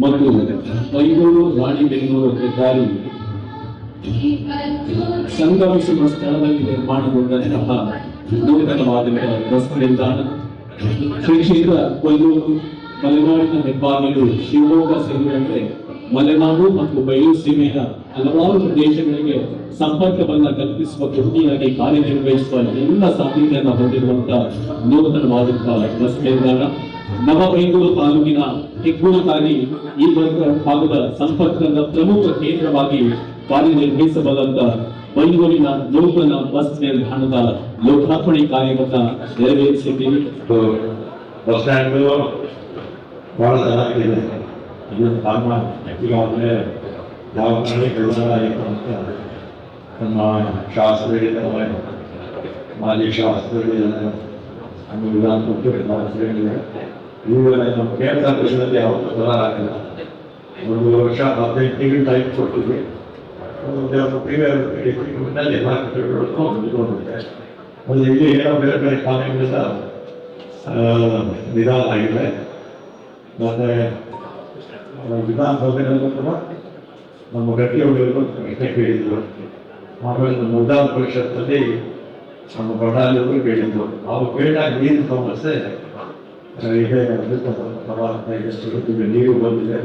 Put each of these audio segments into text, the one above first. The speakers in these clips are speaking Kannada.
ಮತ್ತು ಮೈಸೂರು ರಾಣಿಬೆನ್ನೂರು ಹೆದ್ದಾರಿ ಸಂಗಮಿಸುವ ಸ್ಥಳದಲ್ಲಿ ನಿರ್ಮಾಣಗೊಂಡಂತಹ ನೂತನವಾದ ಬಸ್ ನಿಲ್ದಾಣ ಶ್ರೀ ಕ್ಷೇತ್ರ ಕೊಲ್ಲೂರು ಮಲೆನಾಡಿನ ಹೆಬ್ಬಾಗಿಲು ಶಿವಮೊಗ್ಗ ಸೇರಿದಂತೆ ಮಲೆನಾಡು ಮತ್ತು ಬಯಲು ಸೀಮೆಯ ಹಲವಾರು ಪ್ರದೇಶಗಳಿಗೆ ಸಂಪರ್ಕವನ್ನ ಕಲ್ಪಿಸುವ ಗಟ್ಟಿಯಾಗಿ ಕಾರ್ಯನಿರ್ವಹಿಸುವ ಎಲ್ಲ ಸಾಧ್ಯತೆಯನ್ನು ಹೊಂದಿರುವಂತಹ ನೂತನವಾದಂತಹ ಬಸ್ ನಿಲ್ದಾಣ ನವಬೈಂದೂರು ತಾಲೂಕಿನ ಹೆಗ್ಗುಣಕಾರಿ ಈ ಭಾಗದ ಸಂಪರ್ಕದ ಪ್ರಮುಖ ಕೇಂದ್ರವಾಗಿ ಕಾರ್ಯನಿರ್ವಹಿಸಬಲ್ಲಂತ ಬೈಂದೂರಿನ ನೂತನ ಬಸ್ ನಿಲ್ದಾಣದ ಲೋಕಾರ್ಪಣೆ ಕಾರ್ಯವನ್ನು ನೆರವೇರಿಸಿದ್ದೀವಿ. ಬಸ್ ಸ್ಟ್ಯಾಂಡ್ ಬಹಳ ಚೆನ್ನಾಗಿದೆ. ಇದನ್ನು ಕಾರಣ ಈಗಾಗಲೇ ಯಾವ ಕಾರಣಕ್ಕೆ ಅಂತ ನಮ್ಮ ಶಾಸ್ತ್ರಿಗಳಿದ್ದಾರೆ, ಮಾಜಿ ಶಾಸ್ತ್ರಿಗಳಿದ್ದಾರೆ, ನಮ್ಮ ವಿಧಾನ ಶಾಸ್ತ್ರಿಗಳಿದೆ. ಇವುಗಳ ನಮ್ಮ ಕೇಂದ್ರ ಸರ್ಕಾರದಲ್ಲಿ ಯಾವತ್ತೂ ಸುಧಾರ ಆಗಿಲ್ಲ. 1 ವರ್ಷ 15 ತಿಂಗಳು ಟೈಮ್ ಕೊಟ್ಟಿದ್ವಿ. ಎಲ್ಲ ಕಟ್ಟಡಗಳು ಒಂದು ಇಲ್ಲಿ ಏನೋ ಬೇರೆ ಬೇರೆ ಕಾರಣಗಳಿಂದ ನಿಧಾನ ಆಗಿದೆ. ಮತ್ತು ವಿಧಾನಸಭೆಯಲ್ಲೂ ಕೂಡ ನಮ್ಮ ಗಟ್ಟಿ ಹುಡುಗರು ಪ್ರಶ್ನೆ ಕೇಳಿದ್ರು. ಆಮೇಲೆ ನಮ್ಮ ವಿಧಾನ ಪರಿಷತ್ತಲ್ಲಿ ನಮ್ಮ ಬಳ್ಳಾರಿಯವರು ಕೇಳಿದ್ರು. ನಾವು ಕೇಳಿದಾಗ ನೀರಿನ ಸಮಸ್ಯೆ ಇದೆ, ನೀರು ಬಂದಿದೆ,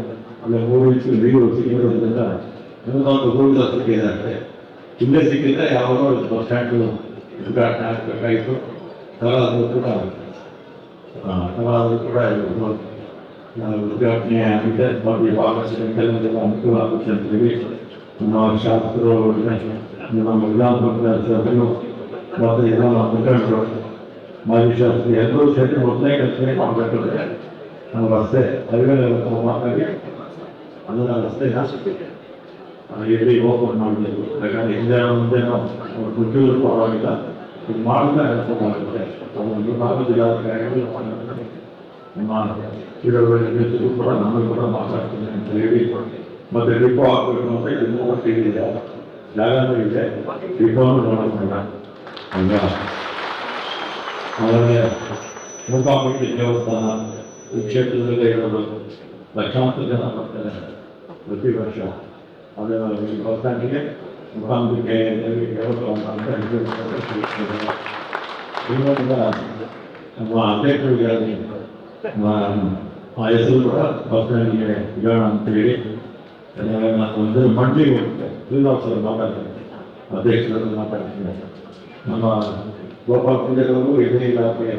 ಅಲ್ಲ 3 ಇಂಚು ನೀರು ಸಿಕ್ಕಿರೋದ್ರಿಂದ ಇನ್ನೊಂದು ರೂಲ್ಸ್ ಸಿಕ್ಕಿದೆ. ಇಲ್ಲೇ ಸಿಕ್ಕಿದ್ರೆ ಯಾವಾಗಲೂ ಬಸ್ ಸ್ಟ್ಯಾಂಡು ಉದ್ಘಾಟನೆ ಆಗಬೇಕಾಯಿತು. ತಲಾದರೂ ಕೂಡ ಉದ್ಘಾಟನೆ ಆಗಿದೆ. ಮತ್ತು ಭಾಗವಹಿಸಿದ ಅನುಕೂಲ ಆಗುತ್ತೆ ಅಂತೇಳಿ ನಮ್ಮ ಶಾಸಕರು, ನಮ್ಮ ವಿಧಾನಸಭೆ ಸಭೆಯು ಮತ್ತು ಎಲ್ಲ ಮುಖಂಡರು, ಮಾಜಿ ಶಾಸಕರು ಎಲ್ಲರೂ ಸೇರಿ ಮೊದಲನೇ ಕೆಲಸ ಮಾಡಬೇಕಾದ್ರೆ ನಮ್ಮ ರಸ್ತೆ ಹೈವೇ ಮಾತಾಡಿ ಅದನ್ನು ರಸ್ತೆನ ಎಲ್ಲಿ ಓಪನ್ ಮಾಡಬೇಕು. ಯಾಕಂದರೆ ಹಿಂದೆ ಮುಂದೆನೋ ಮುಚ್ಚೂರು ಪರವಾಗಿಲ್ಲ, ಇದು ಮಾಡಿದ್ರೆ ಕೆಲಸ ಮಾಡುತ್ತೆ. ಒಂದು ಭಾಗ ಜಿಲ್ಲಾಧಿಕಾರಿಗಳು ನಿಮ್ಮ ಇಡಗಳು ಕೂಡ ನಮಗೆ ಕೂಡ ಮಾತಾಡ್ತೀನಿ ಅಂತ ಹೇಳಿ, ಮತ್ತು ಡಿಪೋ ಹಾಕಬೇಕು ಅಂತ ಇನ್ನೂ ಒಟ್ಟಿಗಿದೆ, ಜಾಗನೂ ಇದೆ, ಡಿಪೋನು ನೋಡೋಣ. ಹಂಗ ಆಮೇಲೆ ಮೂಕಾಂಬಿಕೆ ದೇವಸ್ಥಾನ ಈ ಕ್ಷೇತ್ರದಲ್ಲೇ ಇರೋದು ಲಕ್ಷಾಂತರ ಜನ ಬರ್ತಾರೆ ಪ್ರತಿ ವರ್ಷ. ಅದು ಬಸ್ ಸ್ಟ್ಯಾಂಡಿಗೆ ಮೂಕಾಂಬಿಕೆ ದೇವಸ್ಥಾನ ಅಂತ ಇನ್ನೊಂದು ನಮ್ಮ ಅಧ್ಯಕ್ಷರಿಗೆ ಆ ಹೆಸರು ಕೂಡ ಬಸ್ ಸ್ಟ್ಯಾಂಡಿಗೆ ಇಡೋಣ ಅಂತೇಳಿ ಒಂದು ಮಂಡ್ಲಿಗೆ ಹೋಗುತ್ತೆ. ಶ್ರೀನಿವಾಸರು ಮಾತಾಡ್ತಾರೆ, ಅಧ್ಯಕ್ಷರನ್ನು ಮಾತಾಡ್ತೀನಿ. ನಮ್ಮ ಗೋಪಾಲ್ ಪೂಜೆಯವರು ಇದೇ ಇಲಾಖೆಯ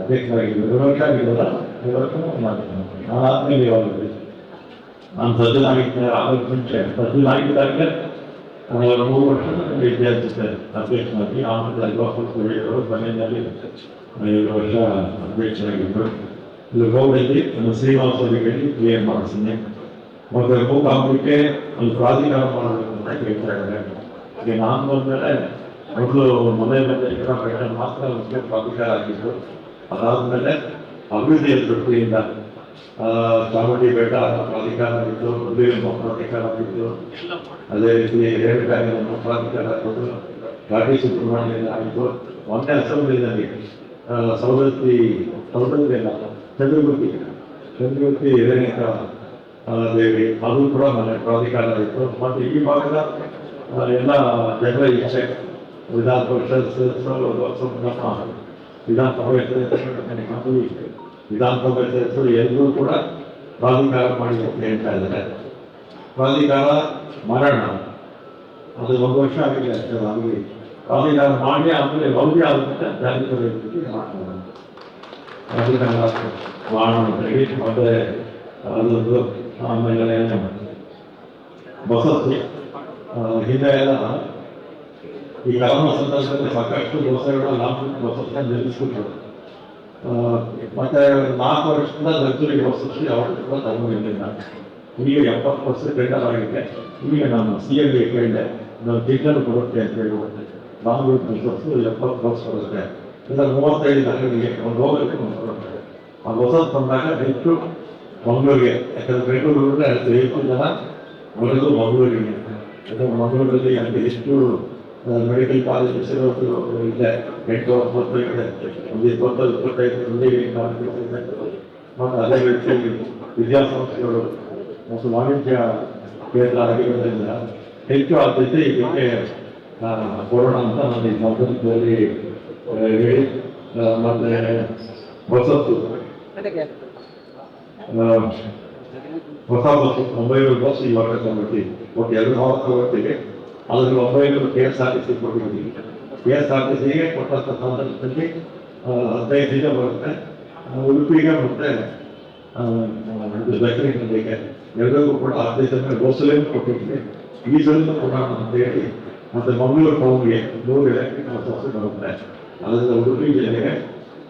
ಅಧ್ಯಕ್ಷರಾಗಿದ್ದರು. 2 ವರ್ಷ ಆಗಿದ್ದಲ್ಲ, 2 ವರ್ಷ ಮಾಡ್ತೀನಿ. ನಾನಾದ್ಮೇಲೆ ಯಾವಾಗ ನಾನು ಸಜ್ಜನಾಗಿದ್ದೆ, ಆಗೋದು ಮುಂಚೆ ಸಜ್ಜನಾಗಿದ್ದಾಗಲೇ 3 ವರ್ಷ ವಿದ್ಯಾರ್ಥಿ ಅಧ್ಯಕ್ಷರಾಗಿ, ಆಮೇಲೆ ಗೋಪಾಲ್ ಪೂಜೆಯವರು ಮನೆಯಲ್ಲಿ 7 ವರ್ಷ ಅಧ್ಯಕ್ಷರಾಗಿದ್ದರು. ಇಲ್ಲಿ ಗೌಡಲ್ಲಿ ಒಂದು ಶ್ರೀನಿವಾಸರಿಗೆ ಕ್ಲಿಯರ್ ಮಾಡಿಸ್ತೀನಿ. ಮತ್ತು ಮೂಕಾಂಬಿಕೆ ಒಂದು ಪ್ರಾಧಿಕಾರ ಮಾಡಬೇಕು ಅಂತ ಕೇಳ್ತಾ ಇದ್ದಾರೆ. ಈಗ ನಾನು ಬಂದಮೇಲೆ ಮೊದಲು ಮನೆ ಮೇಲೆ ಮಾತ್ರ ಪ್ರಾಧಿಕಾರ ಆಗಿತ್ತು. ಅದಾದಮೇಲೆ ಅಭಿವೃದ್ಧಿಯ ದೃಷ್ಟಿಯಿಂದ ಚಾಮುಂಡಿ ಬೆಟ್ಟ ಪ್ರಾಧಿಕಾರ ಆಗಿತ್ತು, ಪ್ರಾಧಿಕಾರ ಆಗಿತ್ತು, ಅದೇ ರೀತಿ ರೇಣುಕಾಯನ ಪ್ರಾಧಿಕಾರ ಆಗಿತ್ತು, ಘಾಟಿ ಸುಬ್ರಹ್ಮಣ್ಯ ಆಗಿತ್ತು. ಒಂದೇ ಅಸೆಂಬ್ಲಿನಲ್ಲಿ ಚಂದ್ರಗುತ್ತಿ ರೇಣುಕಾ ದೇವಿ ಅದು ಕೂಡ ಮನೆ ಪ್ರಾಧಿಕಾರ ಇತ್ತು. ಮತ್ತು ಈ ಭಾಗದ ಎಲ್ಲ ಜನರ ಇಚ್ಛೆ ವಿಧಾನ ಪರಿಷತ್ ವಿಧಾನಸಭೆ ಸದಸ್ಯರು ಎಲ್ಲರೂ ಕೂಡ ಪ್ರಾಧಿಕಾರ ಮಾಡಿ ಅಂತ ಹೇಳ್ತಾ ಇದ್ದಾರೆ. ಪ್ರಾಧಿಕಾರ ಮಾಡೋಣ, ಅದು 1 ವರ್ಷ ಆಗಿದೆ ಅಷ್ಟೇ. ಆಗಲಿ ಪ್ರಾಧಿಕಾರ ಮಾಡಿ ಆಮೇಲೆ ಭವ್ಯ ಆಗುತ್ತೆ ಜಾಗೃತಿ ಪ್ರಾಧಿಕಾರ ಮಾಡೋಣ ಅಂತ ಹೇಳಿ. ಮತ್ತೆ ಅದರದ್ದು ಆಮೇಲೆ ಬಸತ್ತು ಹಿಂದೆ ಎಲ್ಲ ಈ ಕರೋನಾ ಸಂದರ್ಭದಲ್ಲಿ ಸಾಕಷ್ಟು ದೋಸೆಗಳು ಬಸತ್ತನ್ನು ನಿಲ್ಲಿಸ್ಬಿಟ್ರು. ಮತ್ತೆ 4 ವರ್ಷದಿಂದ ಲಗ್ಜುರಿ ಬಸ್ಸು ಯಾವತ್ತೂ ಕೂಡ ತಗೊಂಡಿರಲಿಲ್ಲ. ಈಗ 70% ಟೆಂಡರ್ ಆಗಿದೆ. ಈಗ ನಾನು CM ಕೇಳಿದೆ, ನಾವು ಟೀಚರ್ ಕೊಡುತ್ತೆ ಅಂತ ಹೇಳಿ ಬಾಂಗ್ಳೂರು ಬಸ್ಸು 70 ಬಸ್ ಬರುತ್ತೆ. ಇಲ್ಲ 35 ಲಕ್ಷಗಳಿಗೆ ಒಂದು ಹೋಗಕ್ಕೆ ಒಂದು ಬರುತ್ತೆ. ಆ ಬಸ್ ಬಂದಾಗ ಹೆಚ್ಚು ಮಂಗಳೂರಿಗೆ, ಯಾಕಂದರೆ ಬೆಂಗಳೂರಿನ ಹೆಚ್ಚು ಜನ ಬರೋದು ಮಂಗಳೂರಿಗೆ. ಮಂಗಳೂರಲ್ಲಿ ಅಲ್ಲಿ ಎಷ್ಟು ಮೆಡಿಕಲ್ ಕಾಲೇಜಸ್ ಇರೋದು ಇದೆ, 8-9 ಇದೆ, ಒಂದು 20-25 ಮತ್ತು ಅದೇ ರೀತಿ ವಿದ್ಯಾಸಂಸ್ಥೆಗಳು ಮತ್ತು ವಾಣಿಜ್ಯ ಕೇಂದ್ರ ಆಗಿರೋದ್ರಿಂದ ಹೆಚ್ಚು ಆದ್ಯತೆ ಇದಕ್ಕೆ ಕೊಡೋಣ ಅಂತ ನಾನು ಈ ಸಂದರ್ಭದಲ್ಲಿ ಹೇಳಿ ಮತ್ತೆ ಹೊಸತು ಹೊಸ ಬಸ್ಸು 900 ಬಸ್ ಇವಾಗ ತಗೊಂಡಿದ್ದೀವಿ. ಒಟ್ಟು 200 ತಗೊಳ್ತೀವಿ. ಅದರಲ್ಲಿ 900 KSRTC ಕೊಟ್ಟಿದ್ದೀವಿ. KSRTCಗೆ ಕೊಟ್ಟಂಥ ಸಂದರ್ಭದಲ್ಲಿ 15 ದಿನ ಬರುತ್ತೆ. ಉಡುಪಿಗೆ ಮತ್ತೆ ಬೆಂಗಳೂರಿಗೆ ಎಲ್ಲರಿಗೂ ಕೂಡ 15 ದಿನ ಬಸ್ಸಲ್ಲೇ ಕೊಟ್ಟಿದ್ದೀವಿ. ಈ ಸಲ ಕೊಡೋಣ ಅಂತ ಹೇಳಿ ಮತ್ತೆ ಮಂಗಳೂರು ಟೌನ್ಗೆ 100 ಎಲೆಕ್ಟ್ರಿಕ್ ಬಸ್ಸು ಬರುತ್ತೆ. ಅದರಿಂದ ಉಡುಪಿ ಜಿಲ್ಲೆಗೆ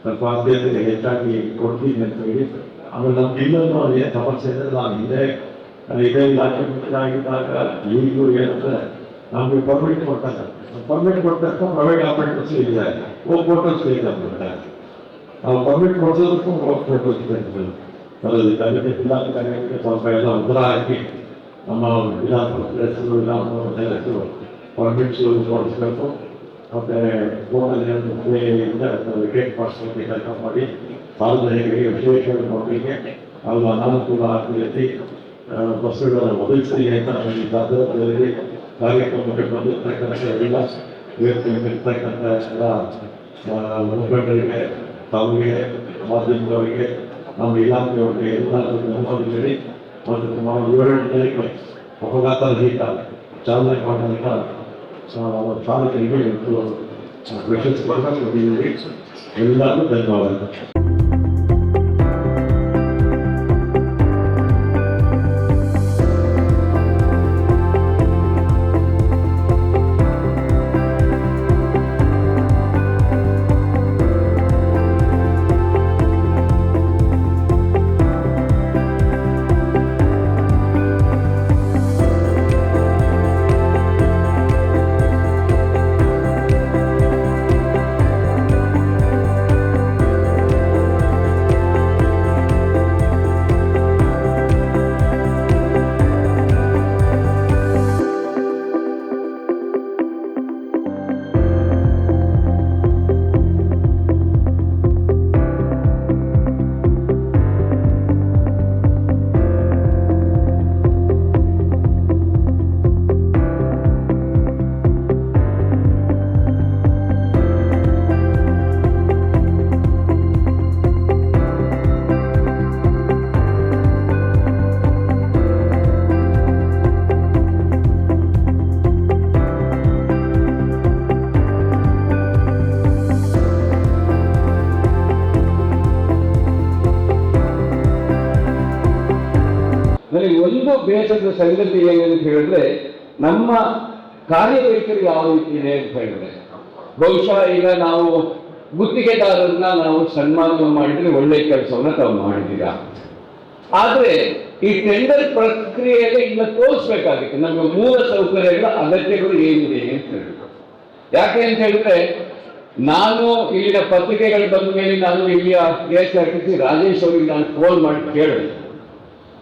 ಸ್ವಲ್ಪ ಆದ್ಯತೆ ಹೆಚ್ಚಾಗಿ ಕೊಡ್ತೀನಿ ಅಂತ ಹೇಳಿ. ಆಮೇಲೆ ನಮ್ಗೆ ಇನ್ನೊಂದು ಏನು ಸಮಸ್ಯೆ ಅಂದರೆ ನಾನು ಇದೇ ಇಲಾಖೆ ಆಗಿದ್ದಾಗ ಈಗಲೂ ಏನಂದರೆ ನಮಗೆ ಪರ್ಮಿಟ್ ಕೊಡ್ತಾರೆ. ಪರ್ಮಿಟ್ ಕೊಡ್ತಕ್ಕ ಪ್ರೈವೇಟ್ ಆಪರೇಟರ್ಸ್ ಇದೆ, ಹೋಟೆಲ್ಸ್ ಇದೆ ಅಂತಾರೆ. ನಾವು ಪರ್ಮಿಟ್ ಕೊಡೋದಕ್ಕೂ ಹೋಟೆಲ್ಸ್ ಅದಕ್ಕೆ ಜಿಲ್ಲಾಧಿಕಾರಿಗಳಿಗೆ ಸ್ವಲ್ಪ ಎಲ್ಲ ಉತ್ತರ ಹಾಕಿ ನಮ್ಮ ವಿಧಾನಸಭೆ ಪರ್ಮಿಟ್ಸ್ ಕೊಡಿಸ್ಬೇಕು. ಮತ್ತು ವಿಕೆಟ್ ಮಾಡಿಸೋಕ್ಕೆ ಕೆಲಸ ಮಾಡಿ ಸಾರ್ವಜನಿಕರಿಗೆ ವಿಶೇಷವಾಗಿ ಮಕ್ಕಳಿಗೆ ಅದು ಅನಾನುಕೂಲ ಆಗೋ ರೀತಿ ಬಸ್ಸುಗಳನ್ನು ಒದಗಿಸಿ ಅಂತ ಈ ಸಂದರ್ಭದಲ್ಲಿ ಕಾರ್ಯಕ್ರಮಕ್ಕೆ ಬಂದಿರ್ತಕ್ಕಂಥ ಎಲ್ಲ ಇರ್ತಕ್ಕಂಥ ಎಲ್ಲ ಮುಖಂಡರಿಗೆ, ತಮಗೆ, ಮಾಧ್ಯಮದವರಿಗೆ, ನಮ್ಮ ಇಲಾಖೆಯವರಿಗೆ ಎಲ್ಲ ಹೇಳಿ ಮತ್ತು ಸುಮಾರು 7 ಗಂಟೆಗೆ ಅಪಘಾತ ರಹಿತ ಚಾಲನೆ ಮಾಡುವಂಥ ಚಾಲಕರಿಗೆ ಪ್ರಶಸ್ತಿ ಕೊಟ್ಟಿದ್ದೀವಿ. ಎಲ್ಲರಿಗೂ ಧನ್ಯವಾದಗಳು. ನನಗೆ ಒಂದು ಬೇಸರದ ಸಂಗತಿ ಏನಂತ ಹೇಳಿದ್ರೆ, ನಮ್ಮ ಕಾರ್ಯವೈಖರಿ ಯಾವ ರೀತಿ ಇದೆ ಅಂತ ಹೇಳಿದ್ರೆ, ಬಹುಶಃ ಈಗ ನಾವು ಗುತ್ತಿಗೆದಾರರನ್ನ ನಾವು ಸನ್ಮಾನ ಮಾಡಿದ್ರೆ ಒಳ್ಳೆ ಕೆಲಸವನ್ನ ತಾವು ಮಾಡಿದ್ದೀರಾ. ಆದರೆ ಈ ಟೆಂಡರ್ ಪ್ರಕ್ರಿಯೆಯಲ್ಲಿ ಇನ್ನು ತೋರಿಸ್ಬೇಕಾಗಿತ್ತು ನಮಗೆ ಮೂಲ ಸೌಕರ್ಯಗಳ ಅಗತ್ಯಗಳು ಏನಿದೆ ಅಂತ ಹೇಳಿದ್ರು. ಯಾಕೆ ಅಂತ ಹೇಳಿದ್ರೆ, ನಾನು ಇಲ್ಲಿನ ಪತ್ರಿಕೆಗಳು ಬಂದ ಮೇಲೆ ನಾನು ಇಲ್ಲಿಯ KSRTC ರಾಜೇಶ್ ಅವರಿಗೆ ನಾನು ಫೋನ್ ಮಾಡಿ ಕೇಳಿದೆ.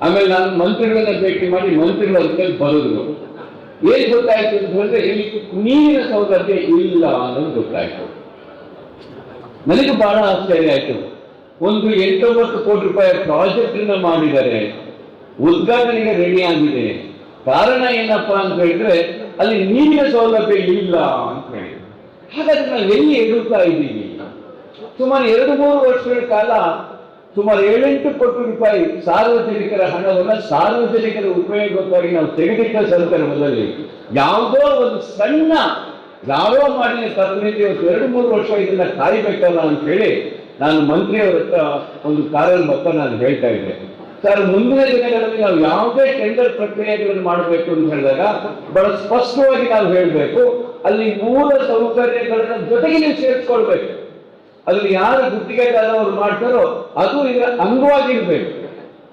ಆಮೇಲೆ ನಾನು ಮಂತ್ರಿಗಳನ್ನ ಭೇಟಿ ಮಾಡಿ ಮಂತ್ರಿಗಳ ಮೇಲೆ ಬರೋದು ಏನ್ ಗೊತ್ತಾಯ್ತು ಅಂತ ಹೇಳಿದ್ರೆ, ಇಲ್ಲಿ ನೀರಿನ ಸೌಲಭ್ಯ ಇಲ್ಲ ಅನ್ನೋದು ಗೊತ್ತಾಯ್ತು. ನನಗೆ ಬಹಳ ಆಶ್ಚರ್ಯ ಆಯ್ತು. ಒಂದು 8-9 ಕೋಟಿ ರೂಪಾಯಿ ಪ್ರಾಜೆಕ್ಟ್ ಅನ್ನ ಮಾಡಿದ್ದಾರೆ, ಉದ್ಘಾಟನೆಗೆ ರೆಡಿ ಆಗಿದೆ. ಕಾರಣ ಏನಪ್ಪಾ ಅಂತ ಹೇಳಿದ್ರೆ, ಅಲ್ಲಿ ನೀರಿನ ಸೌಲಭ್ಯ ಇಲ್ಲ ಅಂತ ಹೇಳಿ. ಹಾಗಾದ್ರೆ ನಾವು ಎಲ್ಲಿ ಎದುರ್ತಾ ಇದ್ದೀವಿ? ಸುಮಾರು 2-3 ವರ್ಷಗಳ ಕಾಲ ಸುಮಾರು 7-8 ಕೋಟಿ ರೂಪಾಯಿ ಸಾರ್ವಜನಿಕರ ಹಣವನ್ನು ಸಾರ್ವಜನಿಕರ ಉಪಯೋಗಕ್ಕಾಗಿ ನಾವು ತೆಗೆದಿಟ್ಟ ಸಂದರ್ಭದಲ್ಲಿ ಯಾವುದೋ ಒಂದು ಸಣ್ಣ ಯಾರೋ ಮಾಡಿದ ತರಬೇತಿ 2-3 ವರ್ಷ ಇದನ್ನ ಕಾಯಬೇಕಲ್ಲ ಅಂತ ಹೇಳಿ ನಾನು ಮಂತ್ರಿಯವರ ಹತ್ರ ಒಂದು ಕಾರಣ ಮೊತ್ತ ನಾನು ಹೇಳ್ತಾ ಇದ್ದೆ. ಸರ್, ಮುಂದಿನ ದಿನಗಳಲ್ಲಿ ನಾವು ಯಾವುದೇ ಟೆಂಡರ್ ಪ್ರಕ್ರಿಯೆಗಳನ್ನು ಮಾಡಬೇಕು ಅಂತ ಹೇಳಿದಾಗ ಬಹಳ ಸ್ಪಷ್ಟವಾಗಿ ನಾವು ಹೇಳಬೇಕು, ಅಲ್ಲಿ ಮೂಲ ಸೌಕರ್ಯಗಳನ್ನ ಜೊತೆಗೆ ನೀವು ಸೇರಿಸ್ಕೊಳ್ಬೇಕು. ಅದ್ರಲ್ಲಿ ಯಾರು ಗುತ್ತಿಗೆದಾರವರು ಮಾಡ್ತಾರೋ ಅದು ಇದರ ಅಂಗವಾಗಿರ್ಬೇಕು.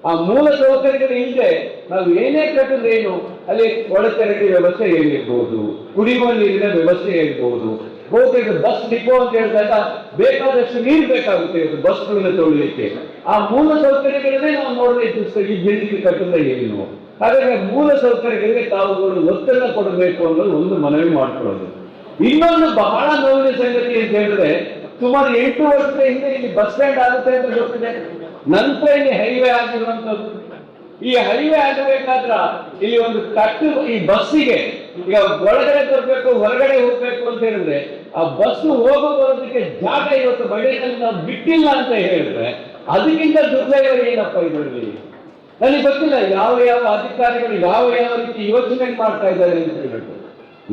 ಆ ಮೂಲ ಸೌಕರ್ಯಗಳು ಇಲ್ಲದೆ ನಾವು ಏನೇ ಕಟ್ಟಿದ್ರೆ ಏನು, ಅಲ್ಲಿ ಒಳಚರಂಡಿ ವ್ಯವಸ್ಥೆ ಏನಿರ್ಬೋದು, ಕುಡಿಯುವ ನೀರಿನ ವ್ಯವಸ್ಥೆ ಇರ್ಬೋದು, ಬಹುತೇಕ ಬಸ್ ಡಿಪೋ ಅಂತ ಹೇಳಿದಾಗ ಬೇಕಾದಷ್ಟು ನೀರು ಬೇಕಾಗುತ್ತೆ ಬಸ್ಗಳನ್ನ ತೊಳಿಲಿಕ್ಕೆ. ಆ ಮೂಲ ಸೌಕರ್ಯಗಳನ್ನೇ ನಾವು ನೋಡದೆ ಈ ಬಿಲ್ಡಿಂಗ್ ಕಟ್ಟಿದ್ರೆ ಏನು. ಹಾಗಾಗಿ ಮೂಲ ಸೌಕರ್ಯಗಳಿಗೆ ತಾವುಗಳು ಒತ್ತನ್ನು ಕೊಡಬೇಕು ಅನ್ನೋದು ಒಂದು ಮನವಿ ಮಾಡ್ಕೊಳ್ಳೋದು. ಇನ್ನೊಂದು ಬಹಳ ನೋವಿನ ಸಂಗತಿ ಅಂತ ಹೇಳಿದ್ರೆ, ಸುಮಾರು 8 ವರ್ಷದ ಹಿಂದೆ ಇಲ್ಲಿ ಬಸ್ ಸ್ಟ್ಯಾಂಡ್ ಆಗುತ್ತೆ ಅಂತ ಗೊತ್ತಿದೆ. ನಂತರ ಇಲ್ಲಿ ಹೈವೇ ಆಗಿರುವಂತದ್ದು ಈ ಹೈವೇ ಆಗಬೇಕಾದ್ರ ಇಲ್ಲಿ ಒಂದು ಕಟ್ಟು ಈ ಬಸ್ಸಿಗೆ ಈಗ ಒಳಗಡೆ ಬರಬೇಕು ಹೊರಗಡೆ ಹೋಗ್ಬೇಕು ಅಂತ ಹೇಳಿದ್ರೆ ಆ ಬಸ್ ಹೋಗೋ ಬರೋದಕ್ಕೆ ಜಾಗ ಇವತ್ತು ಬಳಿಯಲ್ಲಿ ನಾವು ಬಿಟ್ಟಿಲ್ಲ ಅಂತ ಹೇಳಿದ್ರೆ ಅದಕ್ಕಿಂತ ದುರ್ದೈವ ಏನಪ್ಪ ಇದರಲ್ಲಿ. ನನಗೆ ಗೊತ್ತಿಲ್ಲ ಯಾವ ಯಾವ ಅಧಿಕಾರಿಗಳು ಯಾವ ಯಾವ ರೀತಿ ಯೋಚನೆ ಮಾಡ್ತಾ ಇದ್ದಾರೆ ಅಂತ ಹೇಳ್ಬಿಟ್ಟು.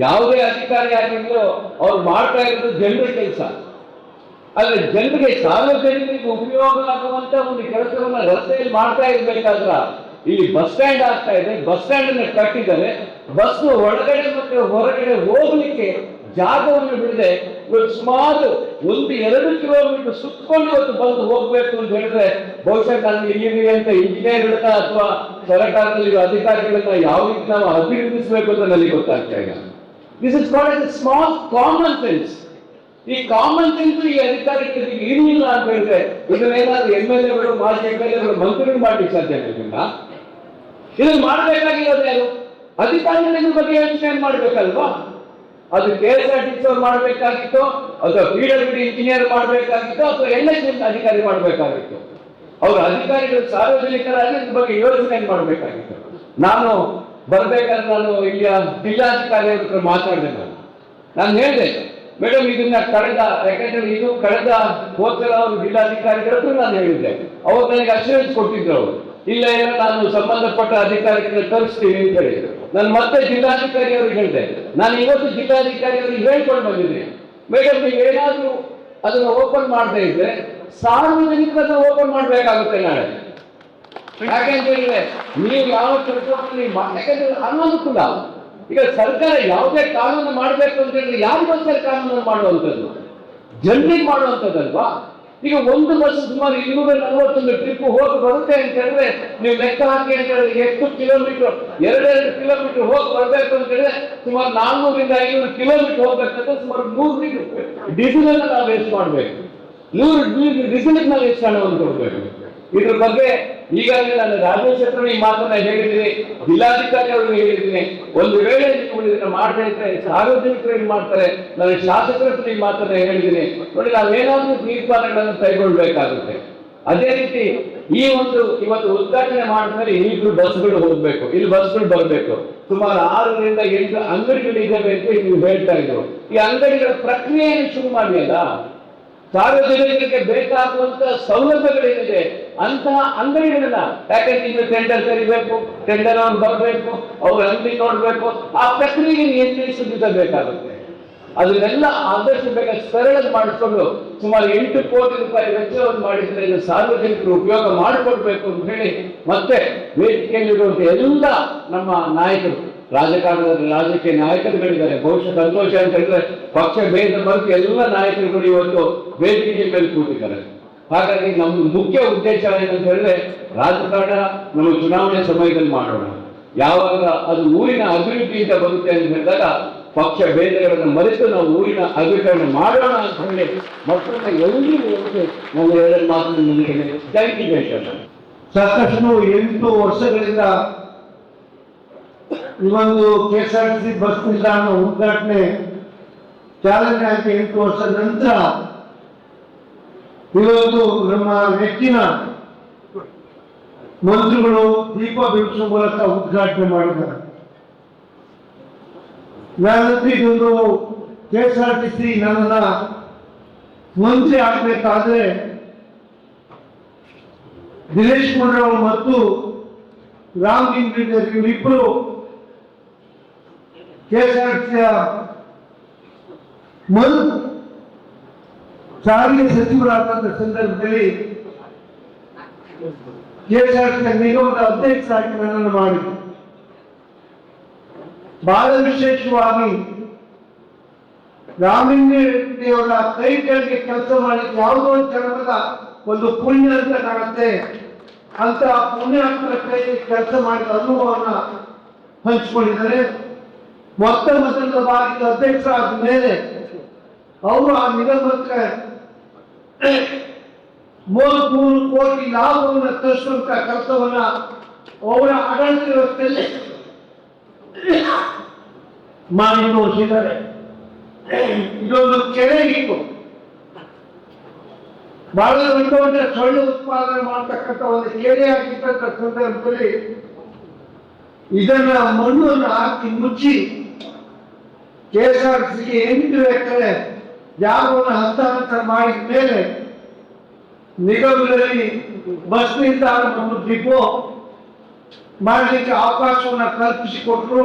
ಯಾವುದೇ ಅಧಿಕಾರಿ ಆಗಿದ್ರು ಅವ್ರು ಮಾಡ್ತಾ ಇರೋದು ಜನರ ಕೆಲಸ. ಆದ್ರೆ ಜನರಿಗೆ ಸಾರ್ವಜನಿಕರಿಗೆ ಉಪಯೋಗ ಆಗುವಂತ ಒಂದು ಕೆಲಸವನ್ನ ರಸ್ತೆಯಲ್ಲಿ ಮಾಡ್ತಾ ಇರ್ಬೇಕಾದ್ರ ಇಲ್ಲಿ ಬಸ್ ಸ್ಟ್ಯಾಂಡ್ ಆಗ್ತಾ ಇದೆ, ಬಸ್ ಸ್ಟ್ಯಾಂಡ್ ಅನ್ನು ಕಟ್ಟಿದ್ದಾರೆ, ಬಸ್ ಒಳಗಡೆ ಮತ್ತೆ ಹೊರಗಡೆ ಹೋಗ್ಲಿಕ್ಕೆ ಜಾಗವನ್ನು ಬಿಡದೆ ಸುಮಾರು 1-2 ಕಿಲೋಮೀಟರ್ ಸುತ್ತಕೊಂಡು ಇವತ್ತು ಬಂದು ಹೋಗ್ಬೇಕು ಅಂತ ಹೇಳಿದ್ರೆ ಬಹುಶಃ ನನಗೆ ಇಲ್ಲಿರುವಂತ ಇಂಜಿನಿಯರ್ಗಳನ್ನ ಅಥವಾ ಸರ್ಕಾರದಲ್ಲಿ ಅಧಿಕಾರಿಗಳನ್ನ ಯಾವ ರೀತಿ ನಾವು ಅಭಿವೃದ್ಧಿಸಬೇಕು ಅಂತ ನನಗೆ ಗೊತ್ತಾಗ್ತಾ ಇಲ್ಲ. This is called A small common sense. ಈ ಕಾಮನ್ ಸೆನ್ಸ್ ಈ ಅಧಿಕಾರಿಗಳಿಗೆ ಇರಲಿಲ್ಲ ಅಂತ ಹೇಳಿದ್ರೆ ಇದನ್ನೇನಾದ್ರೂ MLA ಗಳು ಮಾಜಿ MLA ಗಳು ಮಂತ್ರಿಗಳು ಮಾಡ್ಲಿಕ್ಕೆ ಸಾಧ್ಯ ಆಗೋದಿಲ್ಲ. ಇದನ್ನು ಮಾಡಬೇಕಾಗಿರೋದು ಯಾರು? ಅಧಿಕಾರಿಗಳ ಬಗ್ಗೆ ಯೋಚನೆ ಮಾಡ್ಬೇಕಲ್ವಾ? ಅದು KSRTC ಅವ್ರು ಮಾಡ್ಬೇಕಾಗಿತ್ತು ಅಥವಾ PWD ಇಂಜಿನಿಯರ್ ಮಾಡ್ಬೇಕಾಗಿತ್ತು ಅಥವಾ NHM ಅಧಿಕಾರಿ ಮಾಡ್ಬೇಕಾಗಿತ್ತು. ಅವ್ರ ಅಧಿಕಾರಿಗಳು ಸಾರ್ವಜನಿಕರಾಗಿ ಇದ್ರ ಬಗ್ಗೆ ಯೋಚನೆ ಮಾಡ್ಬೇಕಾಗಿತ್ತು. ನಾನು ಬರ್ಬೇಕಾದ್ರೆ ನಾನು ಇಲ್ಲಿಯ ಜಿಲ್ಲಾಧಿಕಾರಿ ಹತ್ರ ಮಾತಾಡಿದೆ. ನಾನು ಹೇಳಿದೆ ಮೇಡಮ್ ಇದನ್ನ ಯಾಕಂದ್ರೆ ಇದು ಕಳೆದ ಹೋದ್ಸಲ ಅವರು ಜಿಲ್ಲಾಧಿಕಾರಿಗಳು ನಾನು ಹೇಳಿದ್ದೆ. ಅವ್ರು ನನಗೆ ಅಶ್ಯೂರೆನ್ಸ್ ಕೊಟ್ಟಿದ್ರು. ಅವರು ಇಲ್ಲ ನಾನು ಸಂಬಂಧಪಟ್ಟ ಅಧಿಕಾರಿಗಳನ್ನ ತರಿಸ್ತೀನಿ ಅಂತ ಹೇಳಿದ್ರು. ನಾನು ಮತ್ತೆ ಜಿಲ್ಲಾಧಿಕಾರಿ ಅವ್ರಿಗೆ ಹೇಳಿದೆ. ನಾನು ಇವತ್ತು ಜಿಲ್ಲಾಧಿಕಾರಿ ಅವರಿಗೆ ಹೇಳ್ಕೊಂಡು ಬಂದಿದ್ದೀನಿ, ಮೇಡಮ್ ನೀವು ಏನಾದ್ರೂ ಅದನ್ನ ಓಪನ್ ಮಾಡದೇ ಇದ್ರೆ ಸಾರ್ವಜನಿಕರನ್ನ ಓಪನ್ ಮಾಡ್ಬೇಕಾಗುತ್ತೆ ನಾಳೆ. ಯಾಕೆಂತ ಹೇಳಿದ್ರೆ ನೀವು ಯಾವ ಕೆಲಸದಲ್ಲಿ ಯಾಕಂದ್ರೆ ಅನಾನುಕೂಲ. ಈಗ ಸರ್ಕಾರ ಯಾವುದೇ ಕಾನೂನು ಮಾಡಬೇಕು ಅಂತ ಹೇಳಿದ್ರೆ ಯಾರಿಗೋಸ್ಕರ ಕಾನೂನು ಮಾಡುವಂಥದ್ದು? ಜನರಿಗೆ ಮಾಡುವಂಥದ್ದಲ್ವಾ? ಈಗ ಒಂದು ಬಸ್ ಸುಮಾರು 241 ಟ್ರಿಪ್ ಹೋಗಿ ಬರುತ್ತೆ ಅಂತ ಹೇಳಿದ್ರೆ ನೀವು ಲೆಕ್ಕ ಹಾಕಿ ಅಂತ ಹೇಳಿದ್ರೆ ಎಷ್ಟು ಕಿಲೋಮೀಟರ್, 2 ಕಿಲೋಮೀಟರ್ ಹೋಗಿ ಬರಬೇಕು ಅಂತ ಹೇಳಿದ್ರೆ ಸುಮಾರು 400-500 ಕಿಲೋಮೀಟರ್ ಹೋಗ್ಬೇಕಂದ್ರೆ ಸುಮಾರು 100 ಲೀಟರ್ ಡೀಸೆಲ್ ಅನ್ನ ನಾವು ವೇಸ್ಟ್ ಮಾಡ್ಬೇಕು. 100 ಡೀಸೆಲ್ ನಾವು ಎಷ್ಟು ಹಣವನ್ನು ಕೊಡ್ಬೇಕು? ಇದ್ರ ಬಗ್ಗೆ ಈಗಾಗಲೇ ನಾನು ರಾಜೇಶ್ ಹತ್ರ ಈ ಮಾತನ್ನ ಹೇಳಿದ್ದೀನಿ, ಜಿಲ್ಲಾಧಿಕಾರಿ ಅವರಿಗೆ ಹೇಳಿದ್ದೀನಿ. ಒಂದು ವೇಳೆ ನೀವು ಇದನ್ನ ಮಾಡ್ತಾ ಇದ್ರೆ ಸಾರ್ವಜನಿಕರು ಏನ್ ಮಾಡ್ತಾರೆ, ನಾನು ಶಾಸಕರ ಹತ್ರ ಈ ಮಾತನ್ನ ಹೇಳಿದ್ದೀನಿ. ನೋಡಿ ನಾವೇನಾದ್ರೂ ತೀರ್ಮಾನಗಳನ್ನು ಕೈಗೊಳ್ಬೇಕಾಗುತ್ತೆ. ಅದೇ ರೀತಿ ಈ ಒಂದು ಇವತ್ತು ಉದ್ಘಾಟನೆ ಮಾಡಿದ್ಮೇಲೆ ಈಗಲೂ ಬಸ್ಗಳು ಹೋಗ್ಬೇಕು, ಇಲ್ಲಿ ಬಸ್ಗಳು ಬರಬೇಕು. ಸುಮಾರು 6-8 ಅಂಗಡಿಗಳಿದ್ದಾವೆ ಅಂತ ನೀವು ಹೇಳ್ತಾ ಇದ್ರು. ಈ ಅಂಗಡಿಗಳ ಪ್ರಕ್ರಿಯೆಯನ್ನು ಶುರು ಮಾಡಿಯಲ್ಲ, ಸಾರ್ವಜನಿಕರಿಗೆ ಬೇಕಾಗುವಂತ ಸೌಲಭ್ಯಗಳೇನಿದೆ ಅಂತಹ ಅಂಗಡಿಗಳನ್ನ, ಯಾಕಂದ್ರೆ ಈಗ ಟೆಂಡರ್ ಕರಿಬೇಕು, ಟೆಂಡರ್ ಅವ್ರು ಬರಬೇಕು, ಅವ್ರ ಅಂಗಡಿ ನೋಡ್ಬೇಕು, ಆ ಪ್ರಕ್ರಿಯೆಗೆ ಬೇಕಾಗುತ್ತೆ. ಅದನ್ನೆಲ್ಲ ಆದಷ್ಟು ಬೇಗ ಸರಳ ಮಾಡಿಕೊಂಡು ಸುಮಾರು 8 ಕೋಟಿ ರೂಪಾಯಿ ವೆಚ್ಚವನ್ನು ಮಾಡಿದ್ರೆ ಇದು ಸಾರ್ವಜನಿಕರು ಉಪಯೋಗ ಮಾಡಿಕೊಡ್ಬೇಕು ಅಂತ ಹೇಳಿ ಮತ್ತೆ ವೇದಿಕೆಯಲ್ಲಿರುವಂತಹ ಎಲ್ಲ ನಮ್ಮ ನಾಯಕರು, ರಾಜಕೀಯ ನಾಯಕರುಗಳಿದ್ದಾರೆ. ಬಹುಶಃ ಸಂತೋಷ ಅಂತ ಹೇಳಿದ್ರೆ ಪಕ್ಷ ಭೇದ ಮರೆತು ಎಲ್ಲ ನಾಯಕರುಗಳು ಇವತ್ತು ವೇದಿಕೆಯ ಮೇಲೆ ಕೂತಿದ್ದಾರೆ. ಹಾಗಾಗಿ ನಮ್ಮ ಮುಖ್ಯ ಉದ್ದೇಶ ಏನಂತ ಹೇಳಿದ್ರೆ ರಾಜಕಾರಣ ನಮ್ಮ ಚುನಾವಣೆ ಸಮಯದಲ್ಲಿ ಮಾಡೋಣ. ಯಾವಾಗ ಅದು ಊರಿನ ಅಭಿವೃದ್ಧಿಯಿಂದ ಬರುತ್ತೆ ಅಂತ ಹೇಳಿದಾಗ ಪಕ್ಷ ಭೇದಗಳನ್ನು ಮರೆತು ನಾವು ಊರಿನ ಅಭಿವೃದ್ಧಿ ಮಾಡೋಣ ಅಂತ ಹೇಳಿ ಮಕ್ಕಳನ್ನ ಎಲ್ಲರಿಗೂ ನಾನು 2 ಮಾತನ್ನು ಮುಂದಿದ್ದೇನೆ. ಸಾಕಷ್ಟು 8 ವರ್ಷಗಳಿಂದ ಈ ಒಂದು KSRTC ಬಸ್ ನಿಲ್ದಾಣ ಉದ್ಘಾಟನೆ ಚಾಲನೆ ಆಗಿ 8 ವರ್ಷದ ನಂತರ ಇವತ್ತು ನಮ್ಮ ನೆಚ್ಚಿನ ಮಂತ್ರಿಗಳು ದೀಪ ಬೆಳಗುವ ಮೂಲಕ ಉದ್ಘಾಟನೆ ಮಾಡಿದ್ದಾರೆ. ನಾನಂತೂ ಇದೊಂದು KSRTC ನನ್ನನ್ನ ಮಂತ್ರಿ ಆಗಬೇಕಾದ್ರೆ ದಿನೇಶ್ ಗುಂಡೂರಾವ್ ಮತ್ತು ರಾಮ್ ಇಂಜಿನಿಯರ್ ಇವರಿಬ್ಬರು KSRTC ಸಾರಿಗೆ ಸಚಿವರಾದಂತ ಸಂದರ್ಭದಲ್ಲಿ KSRTC ನಿಗಮದ ಅಧ್ಯಕ್ಷರಾಗಿ ನನ್ನನ್ನು ಮಾಡಿದ್ರು. ಬಹಳ ವಿಶೇಷವಾಗಿ ರಾಮಿಂದ್ರವರ ಕೈ ಕೆಳಗೆ ಕೆಲಸ ಮಾಡಲಿಕ್ಕೆ ಯಾವುದೋ ಒಂದು ಜನ್ಮದ ಒಂದು ಪುಣ್ಯ ಅಂತ ಕಾಣುತ್ತೆ. ಅಂತ ಪುಣ್ಯಾತ್ಮರ ಕೈಗೆ ಕೆಲಸ ಮಾಡಿದ ಅನುಭವವನ್ನ ಹಂಚಿಕೊಂಡಿದ್ದಾರೆ. ಮೊದಲ ಬಾರಿಗೆ ಅಧ್ಯಕ್ಷರಾದ ಮೇಲೆ ಅವರು ಆ ನಿಗಮಕ್ಕೆ 33 ಕೋಟಿ ಲಾಭವನ್ನು ತರಿಸುವಂತ ಕೆಲಸವನ್ನ ಅವರ ಆಡಳಿತ ವ್ಯವಸ್ಥೆಯಲ್ಲಿ ಮಾಡಿ ತೋರಿಸಿದ್ದಾರೆ. ಇದೊಂದು ಕೆರೆ ಇತ್ತು, ಬಹಳ ದೊಡ್ಡ ದೊಡ್ಡ ಸೊಳ್ಳೆ ಉತ್ಪಾದನೆ ಮಾಡ್ತಕ್ಕಂಥ ಒಂದು ಏರಿಯಾ ಆಗಿರ್ತಕ್ಕಂಥ ಸಂದರ್ಭದಲ್ಲಿ ಇದನ್ನ ಮಣ್ಣನ್ನು ಹಾಕಿ ಮುಚ್ಚಿ KSRTCಗೆ 8 ಎಕರೆ ಜಾಗವನ್ನು ಹಸ್ತಾಂತರ ಮಾಡಿದ ಮೇಲೆ ನಿಗಮದಲ್ಲಿ ಬಸ್ ನಿಲ್ದಾಣ ಒಂದು ಡಿಪೋ ಮಾಡಲಿಕ್ಕೆ ಅವಕಾಶವನ್ನು ಕಲ್ಪಿಸಿಕೊಟ್ರು.